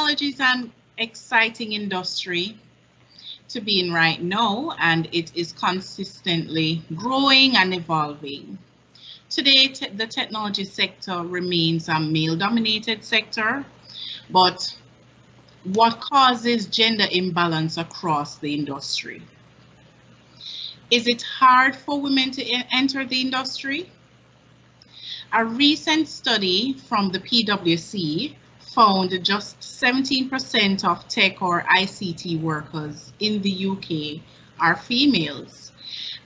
Technology is an exciting industry to be in right now, and it is consistently growing and evolving. Today, the technology sector remains a male-dominated sector, but what causes gender imbalance across the industry? Is it hard for women to enter the industry? A recent study from the PwC found just 17% of tech or ICT workers in the UK are females,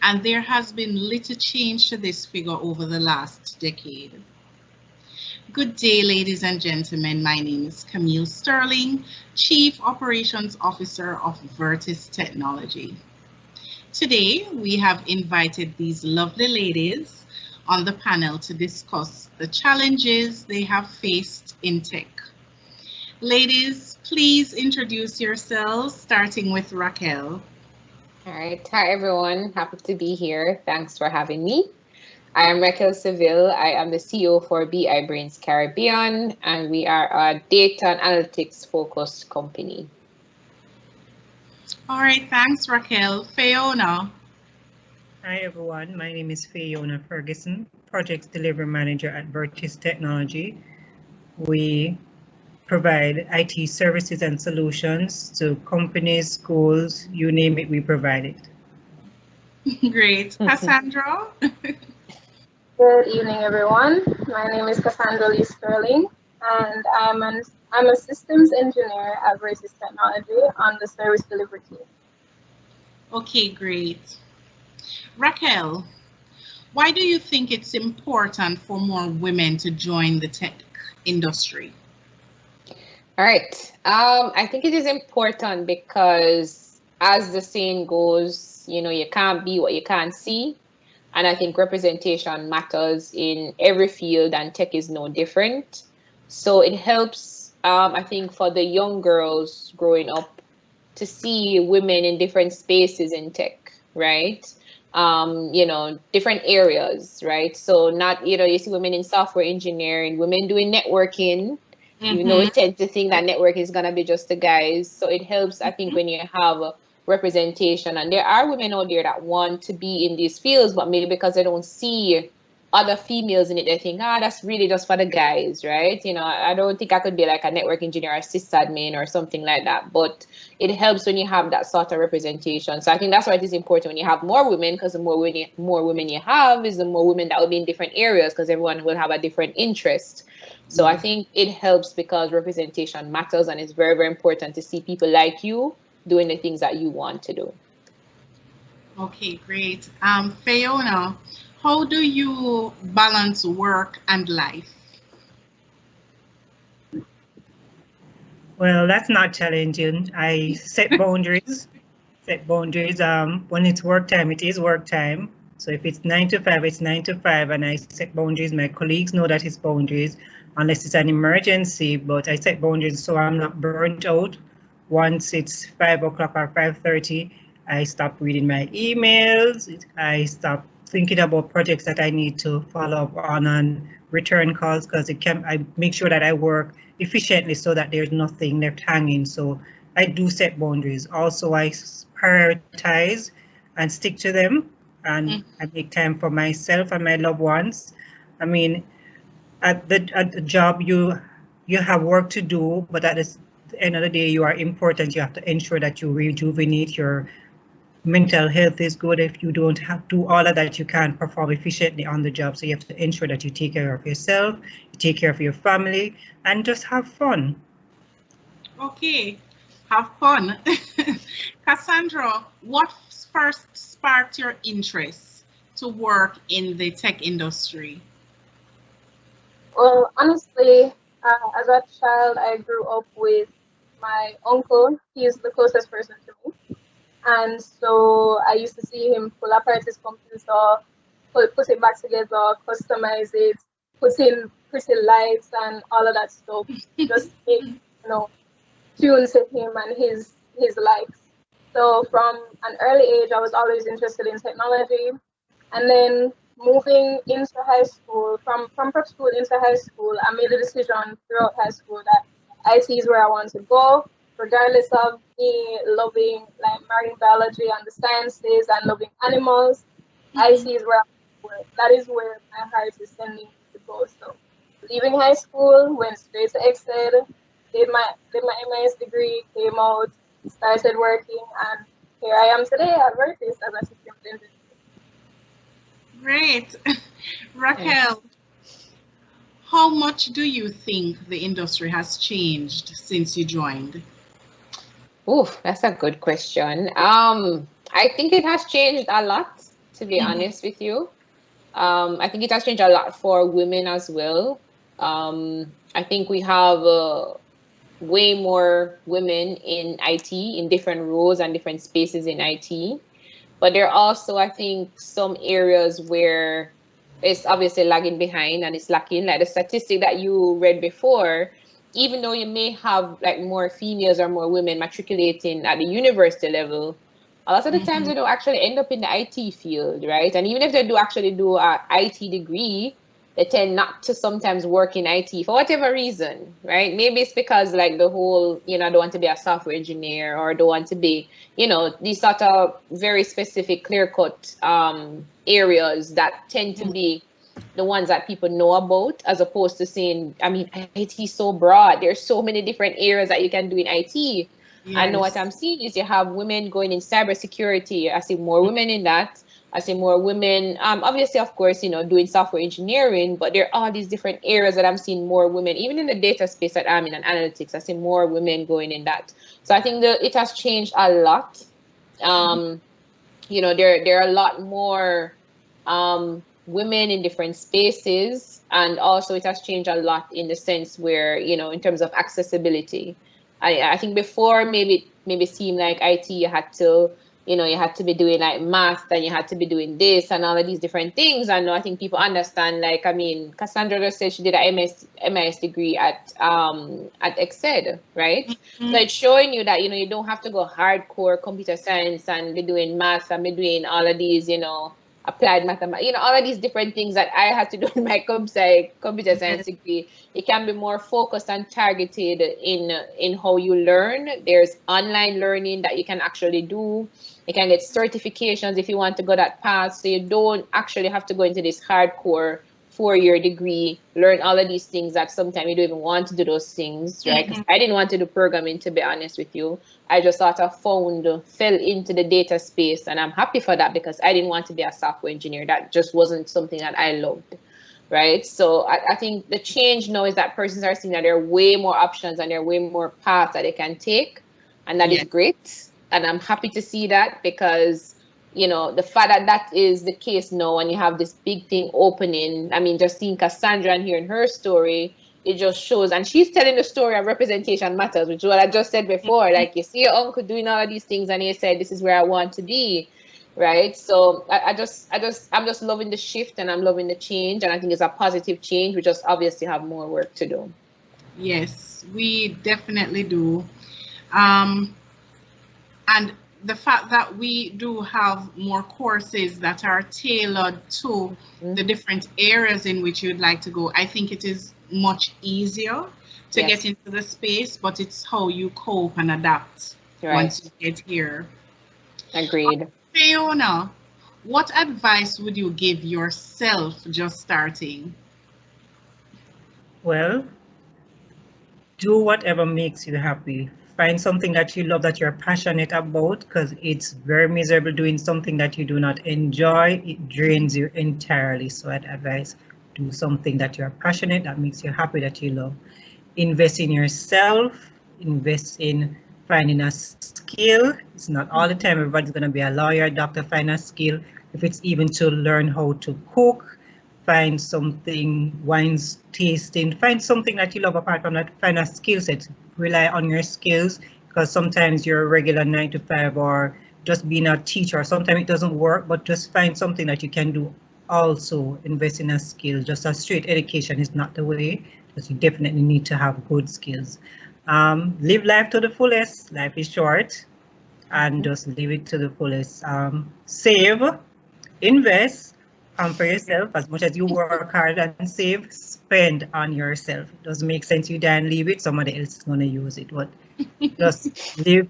and there has been little change to this figure over the last decade. Good day, ladies and gentlemen. My name is Camille Sterling, Chief Operations Officer of Vertis Technology. Today, we have invited these lovely ladies on the panel to discuss the challenges they have faced in tech. Ladies, please introduce yourselves, starting with Raquel. All right. Hi, everyone. Happy to be here. Thanks for having me. I am Raquel Seville. I am the CEO for BI Brains Caribbean, and we are a data and analytics focused company. All right, thanks, Raquel. Fiona. Hi, everyone. My name is Fiona Ferguson, Project Delivery Manager at Vertis Technology. We provide IT services and solutions to companies, schools, you name it, we provide it. Great. Cassandra? Good evening, everyone. My name is Cassandra Lee Sterling, and I'm a systems engineer at Vertis Technology on the service delivery team. Okay, great. Raquel, why do you think it's important for more women to join the tech industry? All right. I think it is important because, as the saying goes, you can't be what you can't see. And I think representation matters in every field, and tech is no different. So it helps, I think, for the young girls growing up to see women in different spaces in tech, right? Different areas, right? So not, you see women in software engineering, women doing networking. We tend to think that network is going to be just the guys. So it helps, I think, when you have representation. And there are women out there that want to be in these fields, but maybe because they don't see other females in it, they think, that's really just for the guys, right? I don't think I could be like a network engineer or sysadmin or something like that. But it helps when you have that sort of representation. So I think that's why it is important when you have more women, because the more women you have is the more women that will be in different areas, because everyone will have a different interest. So I think it helps because representation matters, and it's very, very important to see people like you doing the things that you want to do. Okay, great. Fiona, how do you balance work and life? Well, that's not challenging. I set boundaries. When it's work time, it is work time. So if it's 9 to 5, it's 9 to 5, and I set boundaries. My colleagues know that it's boundaries, unless it's an emergency, but I set boundaries so I'm not burnt out. Once it's 5 o'clock or 5:30, I stop reading my emails. I stop thinking about projects that I need to follow up on and return calls, because I make sure that I work efficiently so that there's nothing left hanging. So I do set boundaries. Also, I prioritize and stick to them, and I make time for myself and my loved ones. I mean, at the job, you have work to do, but at the end of the day, you are important. You have to ensure that you rejuvenate, your mental health is good. If you don't have to do all of that, you can't perform efficiently on the job. So you have to ensure that you take care of yourself, you take care of your family, and just have fun. Okay, have fun. Cassandra, what first sparked your interest to work in the tech industry? Well, honestly, as a child, I grew up with my uncle. He is the closest person to me. And so I used to see him pull apart his computer, put it back together, customize it, put in pretty lights and all of that stuff. Just make, tune to him and his likes. So from an early age, I was always interested in technology. And then moving into high school, from prep school into high school, I made a decision throughout high school that IT is where I want to go, regardless of me loving like marine biology and the sciences and loving animals. IT is where I want to work. That is where my heart is sending me to go. So leaving high school, went straight to EXED, did my MIS degree, came out, started working, and here I am today at Vertis as a systems engineer. Great. Raquel, how much do you think the industry has changed since you joined? Oh, that's a good question. I think it has changed a lot, to be honest with you. I think it has changed a lot for women as well. I think we have way more women in IT in different roles and different spaces in IT. But there are also, I think, some areas where it's obviously lagging behind and it's lacking. Like the statistic that you read before, even though you may have like more females or more women matriculating at the university level, a lot of the times they don't actually end up in the IT field, right? And even if they do actually do an IT degree, they tend not to sometimes work in IT for whatever reason, right? Maybe it's because like the whole, I don't want to be a software engineer or don't want to be, these sort of very specific clear-cut areas that tend to be the ones that people know about, as opposed to saying, IT is so broad. There's so many different areas that you can do in IT. Yes. I know what I'm seeing is you have women going in cybersecurity. I see more women in that. I see more women, obviously, of course, doing software engineering, but there are all these different areas that I'm seeing more women, even in the data space that I'm in and analytics, I see more women going in that. So I think it has changed a lot. There are a lot more women in different spaces, and also it has changed a lot in the sense where, in terms of accessibility. I think before maybe seemed like IT, you had to be doing like math and you had to be doing this and all of these different things. And I think people understand, like, Cassandra just said she did an MIS degree at EXED, right? So it's showing you that, you don't have to go hardcore computer science and be doing math and be doing all of these, applied mathematics, all of these different things that I had to do in my computer science degree. It can be more focused and targeted in how you learn. There's online learning that you can actually do. You can get certifications if you want to go that path. So you don't actually have to go into this hardcore 4-year degree, learn all of these things that sometimes you don't even want to do those things, right? Because I didn't want to do programming, to be honest with you. I just sort of fell into the data space, and I'm happy for that because I didn't want to be a software engineer. That just wasn't something that I loved, right? So I think the change now is that persons are seeing that there are way more options and there are way more paths that they can take, and that is great. And I'm happy to see that because the fact that that is the case now and you have this big thing opening, just seeing Cassandra and hearing her story, it just shows, and she's telling the story of representation matters, which is what I just said before. Like, you see your uncle doing all of these things and he said, this is where I want to be, right? So I'm just loving the shift and I'm loving the change, and I think it's a positive change. We just obviously have more work to do. Yes, we definitely do. And the fact that we do have more courses that are tailored to the different areas in which you'd like to go, I think it is much easier to get into the space, but it's how you cope and adapt once you get here. Agreed. Fiona, what advice would you give yourself just starting? Well, do whatever makes you happy. Find something that you love, that you're passionate about, because it's very miserable doing something that you do not enjoy. It drains you entirely. So I'd advise, do something that you're passionate, that makes you happy, that you love. Invest in yourself, invest in finding a skill. It's not all the time everybody's going to be a lawyer, doctor. Find a skill. If it's even to learn how to cook, find something, wines tasting, find something that you love apart from that. Find a skill set. Rely on your skills, because sometimes you're a regular 9-to-5 or just being a teacher, sometimes it doesn't work, but just find something that you can do. Also invest in a skill. Just a straight education is not the way, because you definitely need to have good skills. Live life to the fullest. Life is short, and just live it to the fullest. Save, invest, pamper yourself. As much as you work hard and save, spend on yourself. It doesn't make sense you die and leave it, somebody else is going to use it. But just live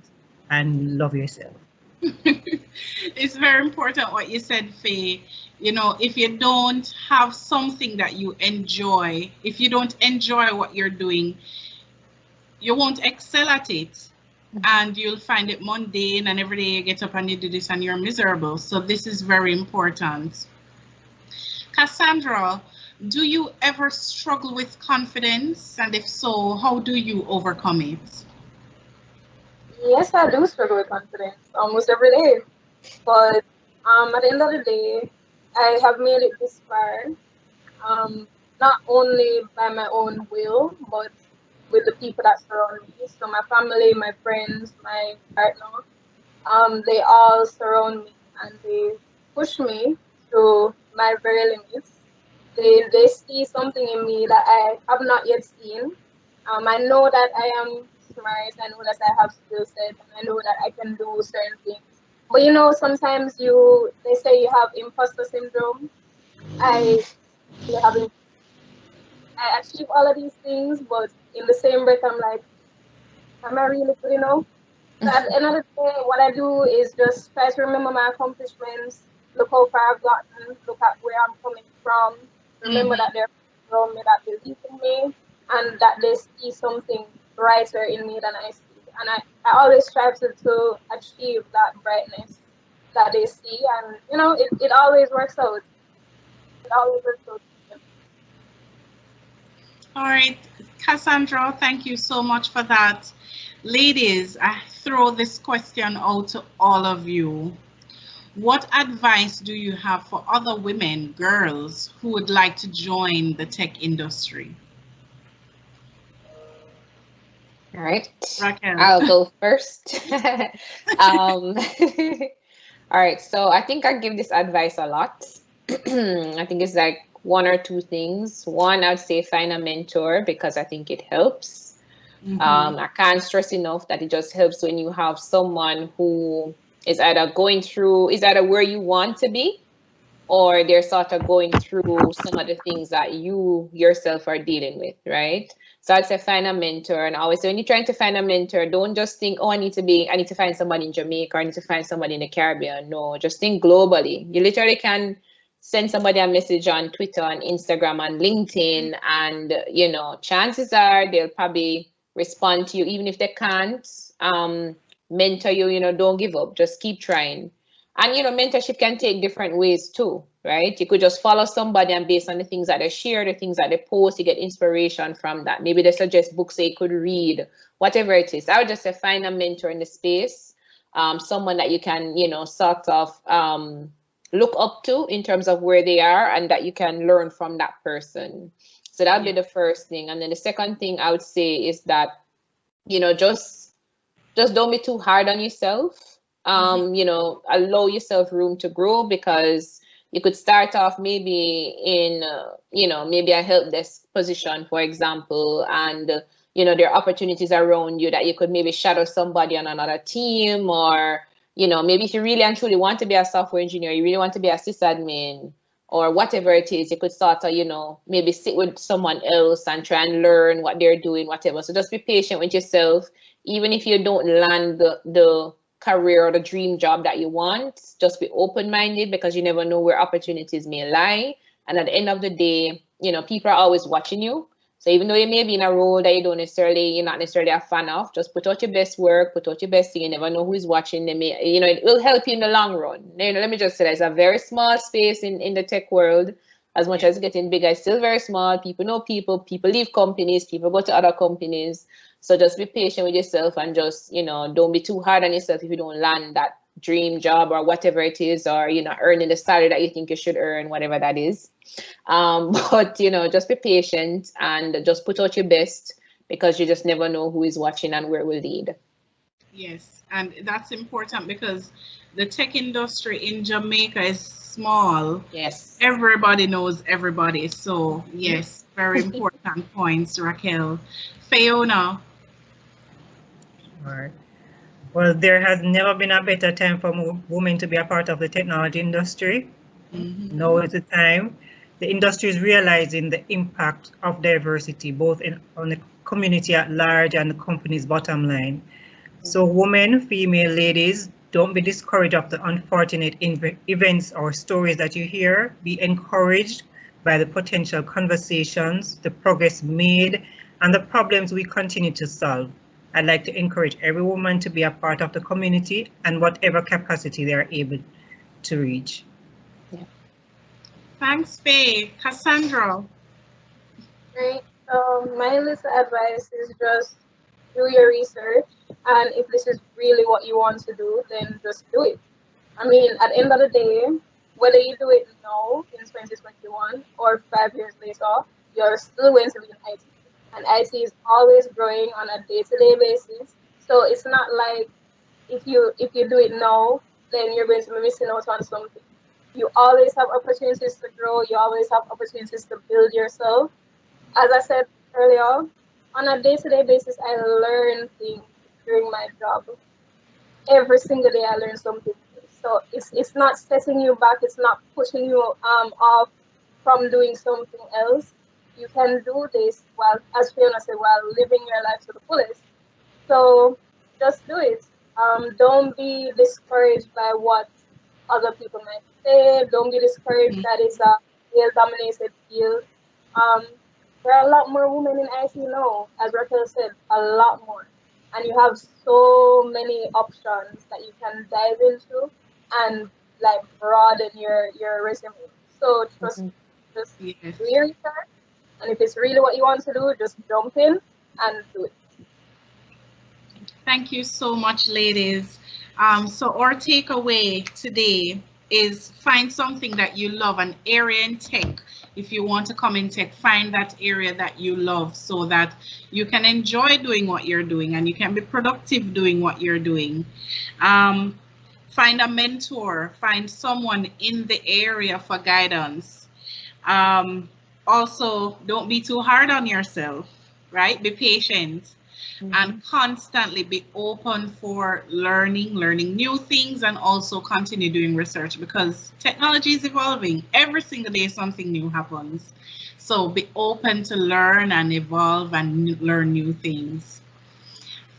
and love yourself. It's very important what you said, Faye. You know, if you don't have something that you enjoy, if you don't enjoy what you're doing, you won't excel at it. And you'll find it mundane, and every day you get up and you do this and you're miserable. So this is very important. Cassandra, do you ever struggle with confidence? And if so, how do you overcome it? Yes, I do struggle with confidence almost every day. But at the end of the day, I have made it this far, not only by my own will, but with the people that surround me. So my family, my friends, my partner, they all surround me and they push me to my very limits. They see something in me that I have not yet seen. I know that I am smart, I know that I have skill set, and I know that I can do certain things. But you know, sometimes they say you have imposter syndrome. I achieve all of these things, but in the same breath, I'm like, am I really good enough? So at the end of the day, what I do is just try to remember my accomplishments, look how far I've gotten, look at where I'm coming from, remember that they're around me, that believe in me, and that they see something brighter in me than I see. And I always strive to achieve that brightness that they see, and you know, it always works out. It always works out. All right, Cassandra, thank you so much for that. Ladies, I throw this question out to all of you. What advice do you have for other women, girls, who would like to join the tech industry? All right, Raquel. I'll go first. All right, so I think I give this advice a lot. I think it's like one or two things. One, I'd say find a mentor because I think it helps. I can't stress enough that it just helps when you have someone who is either where you want to be, or they're sort of going through some of the things that you yourself are dealing with, right? So I'd say find a mentor. And always when you're trying to find a mentor, don't just think, oh, I need to find somebody in Jamaica, or I need to find somebody in the Caribbean. No, just think globally. You literally can send somebody a message on Twitter, on Instagram, on LinkedIn, and you know, chances are they'll probably respond to you, even if they can't mentor you. You know, don't give up, just keep trying. And you know, mentorship can take different ways too, right? You could just follow somebody, and based on the things that they share, the things that they post, you get inspiration from that. Maybe they suggest books that you could read, whatever it is. I would just say find a mentor in the space, someone that you can, you know, sort of look up to in terms of where they are, and that you can learn from that person. So that would be the first thing. And then the second thing I would say is that, you know, just don't be too hard on yourself. You know, allow yourself room to grow, because you could start off maybe in, you know, maybe a help desk position, for example, and, you know, there are opportunities around you that you could maybe shadow somebody on another team, or, you know, maybe if you really and truly want to be a software engineer, you really want to be a sysadmin, or whatever it is, you could start to, you know, maybe sit with someone else and try and learn what they're doing, whatever. So just be patient with yourself. Even if you don't land the career or the dream job that you want, just be open-minded, because you never know where opportunities may lie. And at the end of the day, you know, people are always watching you. So even though you may be in a role that you're not necessarily a fan of, just put out your best work, put out your best thing. You never know who is watching. They may, you know, it will help you in the long run. You know, let me just say that it's a very small space in the tech world. As much as it's getting bigger, it's still very small. People know people leave companies, people go to other companies. So just be patient with yourself, and just, you know, don't be too hard on yourself if you don't land that dream job or whatever it is, or, you know, earning the salary that you think you should earn, whatever that is. But, you know, just be patient and just put out your best, because you just never know who is watching and where it will lead. Yes, and that's important, because the tech industry in Jamaica is small. Yes. Everybody knows everybody. So yes, very important points, Raquel. Fiona. All right. Well, there has never been a better time for women to be a part of the technology industry. Now is the time. The industry is realizing the impact of diversity, both on the community at large and the company's bottom line. So women, female, ladies, don't be discouraged of the unfortunate events or stories that you hear. Be encouraged by the potential conversations, the progress made, and the problems we continue to solve. I'd like to encourage every woman to be a part of the community and whatever capacity they are able to reach. Yeah. Thanks, Faye. Cassandra. Right. My little advice is just do your research, and if this is really what you want to do, then just do it. I mean, at the end of the day, whether you do it now in 2021 or 5 years later, you're still going to be in IT. And IT is always growing on a day-to-day basis. So it's not like if you do it now, then you're going to be missing out on something. You always have opportunities to grow. You always have opportunities to build yourself. As I said earlier, on a day-to-day basis, I learn things during my job. Every single day I learn something. So it's not setting you back. It's not pushing you off from doing something else. You can do this while, as Fiona said, while living your life to the fullest. So just do it. Don't be discouraged by what other people might say. Don't be discouraged that it's a male-dominated field. There are a lot more women in IT now, as Raquel said, a lot more. And you have so many options that you can dive into and like broaden your resume. So just do your research. And if it's really what you want to do, just jump in and do it. Thank you so much, ladies. So our takeaway today is find something that you love, an area in tech. If you want to come in tech, find that area that you love so that you can enjoy doing what you're doing and you can be productive doing what you're doing. Find a mentor, find someone in the area for guidance. Also, don't be too hard on yourself, right? Be patient. And constantly be open for learning new things, and also continue doing research because technology is evolving. Every single day something new happens. So be open to learn and evolve and learn new things.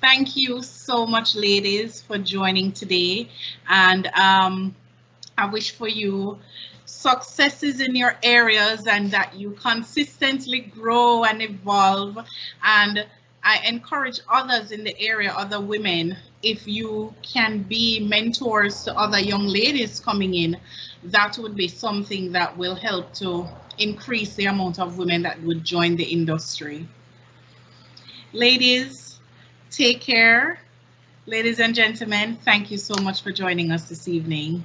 Thank you so much, ladies, for joining today. And I wish for you successes in your areas and that you consistently grow and evolve. And I encourage others in the area, other women, if you can be mentors to other young ladies coming in, that would be something that will help to increase the amount of women that would join the industry. Ladies, take care. Ladies and gentlemen, thank you so much for joining us this evening.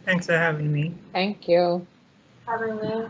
Thanks for having me. Thank you. Having me.